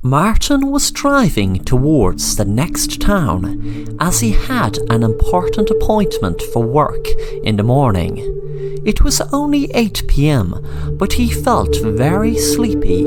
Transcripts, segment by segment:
Martin was driving towards the next town as he had an important appointment for work in the morning. It was only 8 p.m, but he felt very sleepy.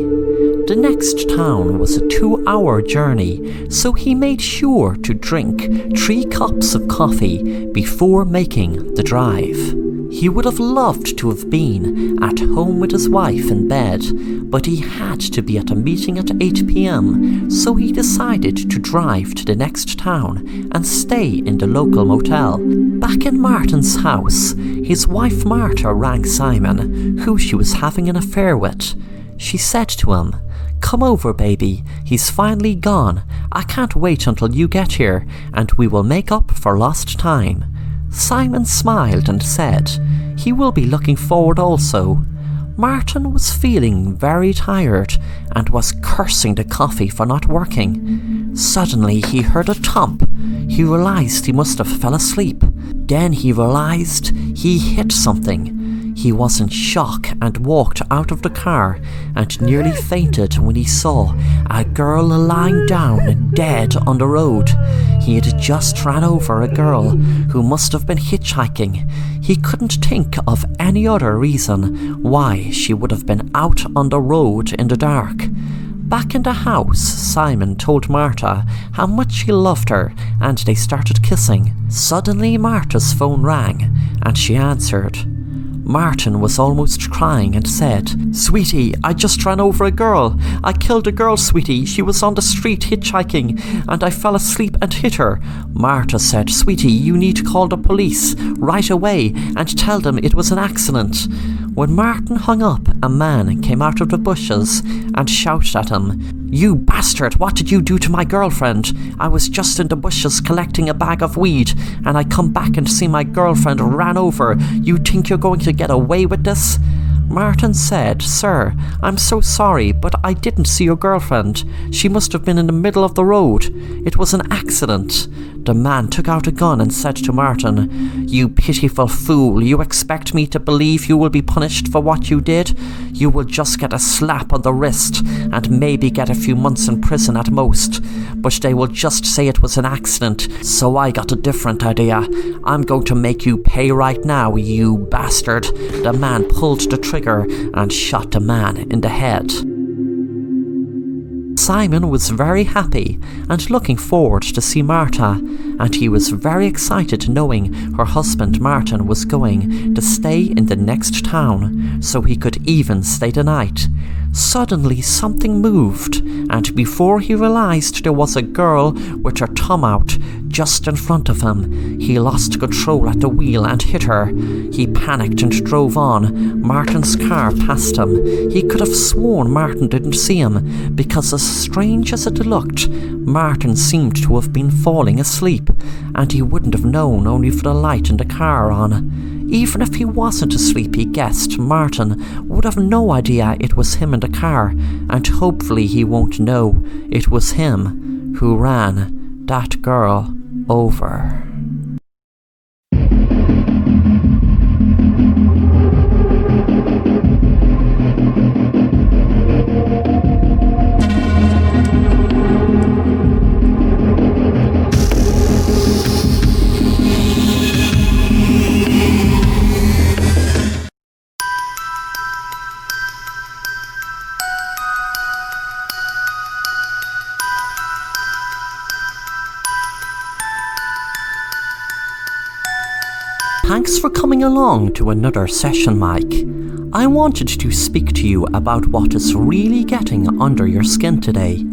The next town was a 2-hour journey, so he made sure to drink 3 cups of coffee before making the drive. He would have loved to have been at home with his wife in bed, but he had to be at a meeting at 8 p.m, so he decided to drive to the next town and stay in the local motel. Back in Martin's house, his wife Martha rang Simon, who she was having an affair with. She said to him, "Come over, baby, he's finally gone. I can't wait until you get here, and we will make up for lost time." Simon smiled and said he will be looking forward also. Martin was feeling very tired and was cursing the coffee for not working. Suddenly he heard a thump. He realized he must have fell asleep. Then he realized he hit something. He was in shock and walked out of the car and nearly fainted when he saw a girl lying down dead on the road. He had just ran over a girl who must have been hitchhiking. He couldn't think of any other reason why she would have been out on the road in the dark. Back in the house, Simon told Martha how much he loved her and they started kissing. Suddenly Martha's phone rang and she answered. Martin was almost crying and said, "Sweetie, I just ran over a girl. I killed a girl, sweetie. She was on the street hitchhiking and I fell asleep and hit her." Martha said, "Sweetie, you need to call the police right away and tell them it was an accident." When Martin hung up, a man came out of the bushes and shouted at him, "You bastard, what did you do to my girlfriend? I was just in the bushes collecting a bag of weed and I come back and see my girlfriend ran over. You think you're going to get away with this?" Martin said, "Sir, I'm so sorry, but I didn't see your girlfriend. She must have been in the middle of the road. It was an accident." The man took out a gun and said to Martin, "You pitiful fool, you expect me to believe you will be punished for what you did? You will just get a slap on the wrist and maybe get a few months in prison at most. But they will just say it was an accident, so I got a different idea. I'm going to make you pay right now, you bastard." The man pulled the trigger and shot the man in the head. Simon was very happy and looking forward to see Martha, and he was very excited knowing her husband Martin was going to stay in the next town, so he could even stay the night. Suddenly something moved, and before he realized there was a girl with her thumb out just in front of him, he lost control at the wheel and hit her. He panicked and drove on. Martin's car passed him. He could have sworn Martin didn't see him, because as strange as it looked, Martin seemed to have been falling asleep, and he wouldn't have known only for the light in the car on. Even if he wasn't asleep, he guessed Martin would have no idea it was him in the car, and hopefully he won't know it was him who ran that girl over. Thanks for coming along to another session, Mike. I wanted to speak to you about what is really getting under your skin today.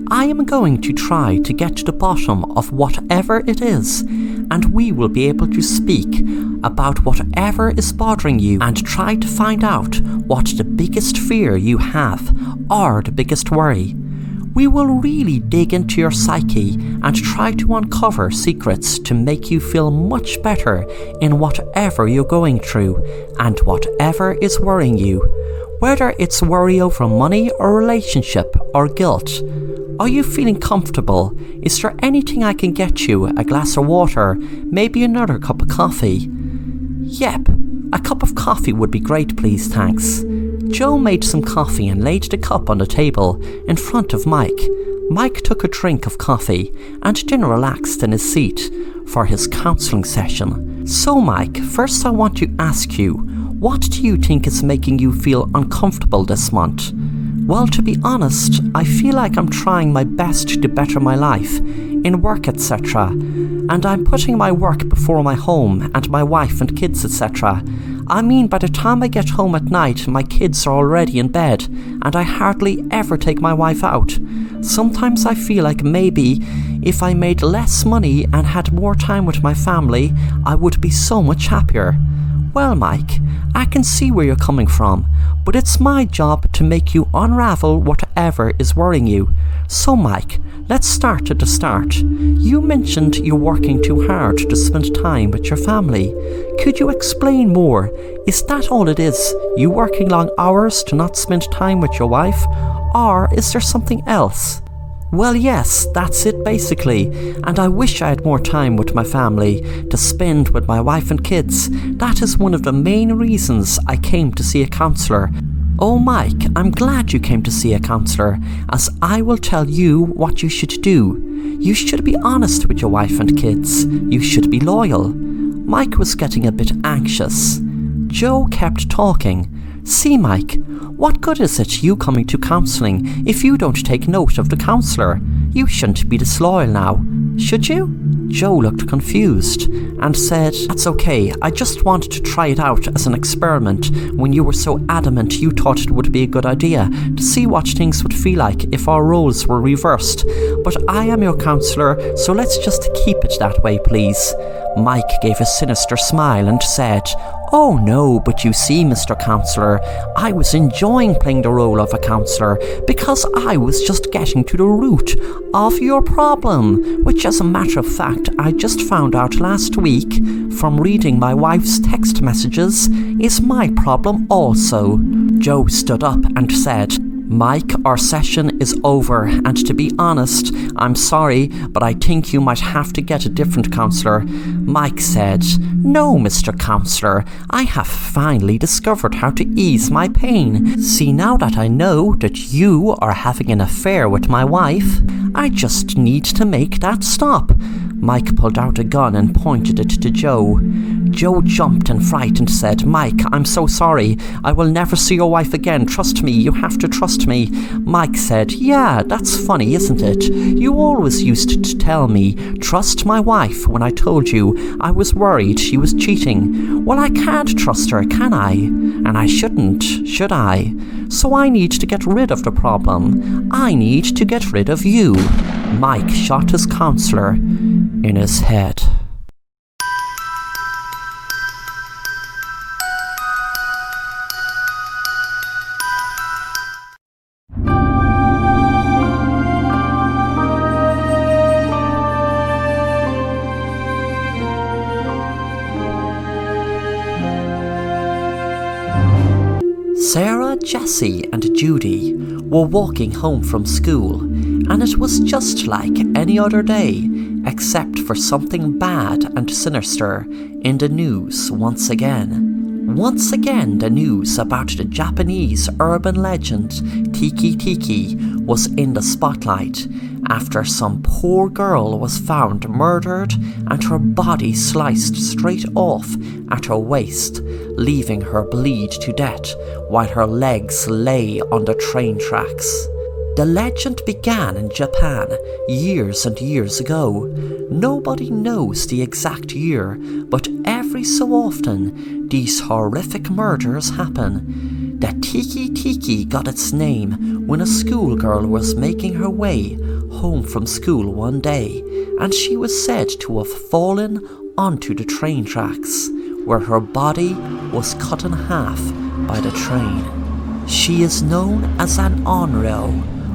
I am going to try to get to the bottom of whatever it is, and we will be able to speak about whatever is bothering you and try to find out what the biggest fear you have or the biggest worry. We will really dig into your psyche and try to uncover secrets to make you feel much better in whatever you're going through and whatever is worrying you, whether it's worry over money or relationship or guilt. Are you feeling comfortable? Is there anything I can get you? A glass of water? Maybe another cup of coffee? Yep, a cup of coffee would be great, please, thanks. Joe made some coffee and laid the cup on the table in front of Mike. Mike took a drink of coffee and then relaxed in his seat for his counselling session. So Mike, first I want to ask you, what do you think is making you feel uncomfortable this month? Well, to be honest, I feel like I'm trying my best to better my life, in work etc. And I'm putting my work before my home and my wife and kids etc. I mean, by the time I get home at night, my kids are already in bed, and I hardly ever take my wife out. Sometimes I feel like maybe if I made less money and had more time with my family, I would be so much happier. Well, Mike, I can see where you're coming from, but it's my job to make you unravel whatever is worrying you. So Mike, let's start at the start. You mentioned you're working too hard to spend time with your family. Could you explain more? Is that all it is? You working long hours to not spend time with your wife? Or is there something else? Well, yes, that's it basically, and I wish I had more time with my family to spend with my wife and kids. That is one of the main reasons I came to see a counsellor. Oh Mike, I'm glad you came to see a counsellor, as I will tell you what you should do. You should be honest with your wife and kids. You should be loyal. Mike was getting a bit anxious. Joe kept talking. See Mike, what good is it you coming to counselling if you don't take note of the counsellor? You shouldn't be disloyal now, should you? Joe looked confused and said, That's okay, I just wanted to try it out as an experiment when you were so adamant you thought it would be a good idea to see what things would feel like if our roles were reversed. But I am your counsellor, so let's just keep it that way, please. Mike gave a sinister smile and said, Oh no, but you see, Mr. Counsellor, I was enjoying playing the role of a counsellor because I was just getting to the root of your problem, which as a matter of fact I just found out last week from reading my wife's text messages is my problem also. Joe stood up and said, Mike, our session is over, and to be honest, I'm sorry, but I think you might have to get a different counsellor. Mike said, No, Mr. Counsellor, I have finally discovered how to ease my pain. See, now that I know that you are having an affair with my wife, I just need to make that stop. Mike pulled out a gun and pointed it to Joe. Joe jumped in fright and said, Mike, I'm so sorry. I will never see your wife again. Trust me. You have to trust me. Mike said, Yeah, that's funny, isn't it? You always used to tell me, trust my wife, when I told you I was worried she was cheating. Well, I can't trust her, can I? And I shouldn't, should I? So I need to get rid of the problem. I need to get rid of you. Mike shot his counsellor in his head. Sarah, Jessie and Judy were walking home from school, and it was just like any other day, except for something bad and sinister in the news once again. Once again, the news about the Japanese urban legend Tiki Tiki was in the spotlight after some poor girl was found murdered and her body sliced straight off at her waist, leaving her bleed to death while her legs lay on the train tracks. The legend began in Japan years and years ago. Nobody knows the exact year, but every so often these horrific murders happen. The Tiki Tiki got its name when a schoolgirl was making her way home from school one day, and she was said to have fallen onto the train tracks, where her body was cut in half by the train. She is known as an onryo,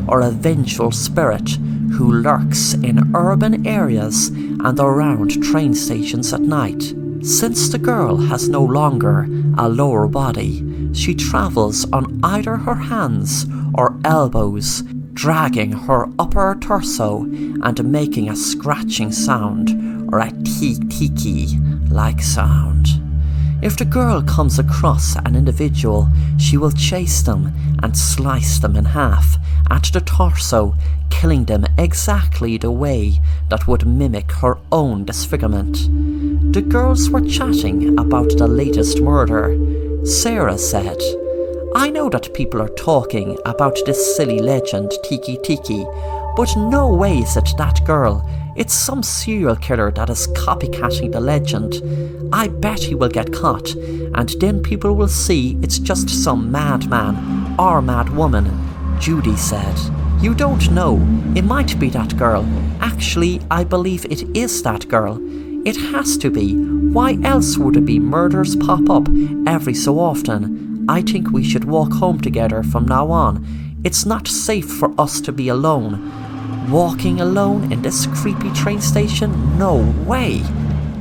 or a vengeful spirit who lurks in urban areas and around train stations at night. Since the girl has no longer a lower body, she travels on either her hands or elbows, dragging her upper torso and making a scratching sound or a tiki-like sound. If the girl comes across an individual, she will chase them and sliced them in half at the torso, killing them exactly the way that would mimic her own disfigurement. The girls were chatting about the latest murder. Sarah said, "I know that people are talking about this silly legend, Tiki Tiki, but no way is it that girl. It's some serial killer that is copycatting the legend. I bet he will get caught, and then people will see it's just some madman or mad woman," Judy said. "You don't know. It might be that girl. Actually, I believe it is that girl. It has to be. Why else would it be murders pop up every so often? I think we should walk home together from now on. It's not safe for us to be alone." Walking alone in this creepy train station? No way!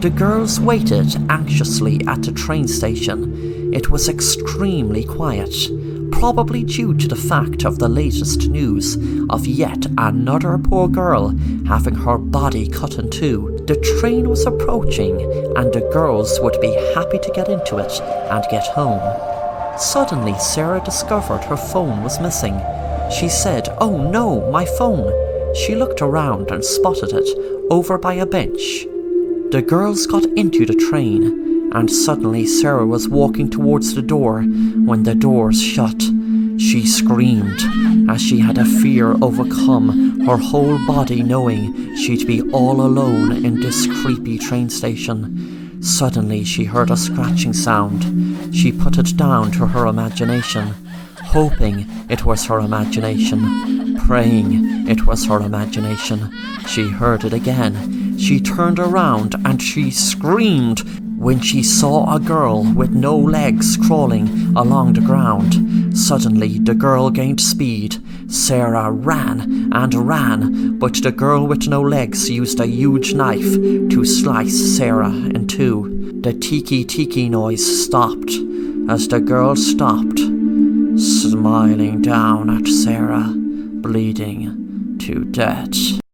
The girls waited anxiously at the train station. It was extremely quiet, probably due to the fact of the latest news of yet another poor girl having her body cut in two. The train was approaching, and the girls would be happy to get into it and get home. Suddenly, Sarah discovered her phone was missing. She said, "Oh no, my phone!" She looked around and spotted it over by a bench. The girls got into the train, and suddenly Sarah was walking towards the door when the doors shut. She screamed as she had a fear overcome her whole body, knowing she'd be all alone in this creepy train station. Suddenly she heard a scratching sound. She put it down to her imagination, hoping it was her imagination, praying it was her imagination. She heard it again. She turned around and she screamed when she saw a girl with no legs crawling along the ground. Suddenly the girl gained speed. Sarah ran and ran, but the girl with no legs used a huge knife to slice Sarah in two. The tiki tiki noise stopped as the girl stopped, smiling down at Sarah, bleeding to death.